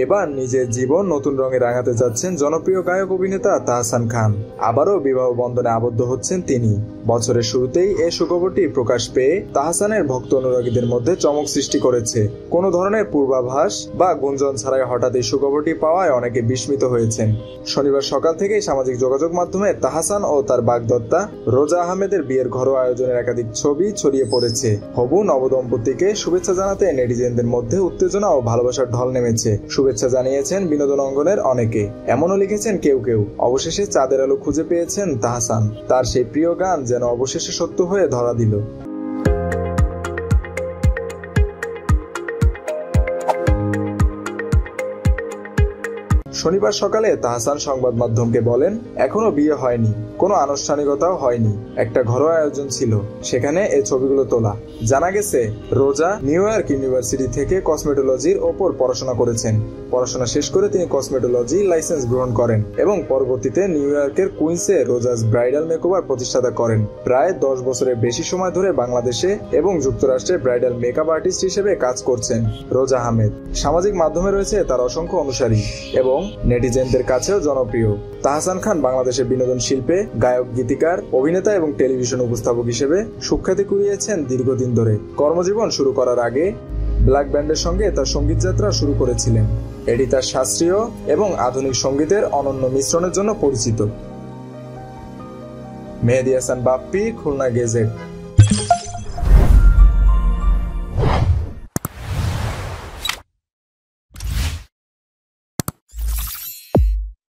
এবার নিজের জীবন নতুন রঙে রাঙাতে যাচ্ছেন জনপ্রিয় গায়ক অভিনেতা তাহসান খান। আবারও বিবাহ বন্ধনে আবদ্ধ হচ্ছেন তিনি। বছরের শুরুতেই এই সুখবরটি প্রকাশ পেয়ে তাহসানের ভক্ত অনুরাগীদের মধ্যে চমক সৃষ্টি করেছে। কোনো ধরনের পূর্বাভাস বা গুঞ্জন ছাড়াই হঠাৎ এই সুখবরটি পাওয়ায় অনেকে বিস্মিত হয়েছেন। শনিবার সকাল থেকেই সামাজিক যোগাযোগ মাধ্যমে তাহসান ও তার বাগদত্তা রোজা আহমেদের বিয়ের ঘরোয়া আয়োজনের একাধিক ছবি ছড়িয়ে পড়েছে। হবু নবদম্পতিকে শুভেচ্ছা জানাতে নেটিজেনদের মধ্যে উত্তেজনা ও ভালোবাসার ঢল নেমেছে। শুভেচ্ছা জানিয়েছেন বিনোদন অঙ্গনের অনেকে। এমনও লিখেছেন কেউ কেউ, অবশেষে চাঁদের আলো খুঁজে পেয়েছেন তাহসান, তার সেই প্রিয় গান যেন অবশেষে সত্য হয়ে ধরা দিল। শনিবার সকালে তাহসান সংবাদ মাধ্যমকে বলেন, এখনো বিয়ে হয়নি, কোনো আনুষ্ঠানিকতাও হয়নি, একটা ঘরোয়া আয়োজন ছিল, সেখানে এই ছবিগুলো তোলা। জানা গেছে রোজা নিউ ইয়র্ক ইউনিভার্সিটি থেকে কসমেটোলজির ওপর পড়াশোনা করেছেন। পড়াশোনা শেষ করে তিনি কসমেটোলজি লাইসেন্স গ্রহণ করেন এবং পরবর্তীতে নিউ ইয়র্কের কুইন্সে রোজাস ব্রাইডাল মেকওভার প্রতিষ্ঠাতা করেন। প্রায় 10 বছরের বেশি সময় ধরে বাংলাদেশে এবং যুক্তরাষ্ট্রে ব্রাইডাল মেকআপ আর্টিস্ট হিসেবে কাজ করছেন রোজা আহমেদ। সামাজিক মাধ্যমে রয়েছে তার অসংখ্য অনুসারী এবং নেটিজেনদের কাছেও জনপ্রিয়। তাহসান খান বাংলাদেশের বিনোদন শিল্পে গায়ক, গীতিকার, অভিনেতা এবং টেলিভিশন উপস্থাপক হিসেবে সুখ্যাতি কুড়িয়েছেন দীর্ঘদিন ধরে। কর্মজীবন শুরু করার আগে ব্ল্যাক ব্যান্ডের সঙ্গে তার সঙ্গীত যাত্রা শুরু করেছিলেন। এটি তার শাস্ত্রীয় এবং আধুনিক সঙ্গীতের অনন্য মিশ্রণের জন্য পরিচিত। মেহেদী হাসান বাপ্পি, খুলনা গেজেট।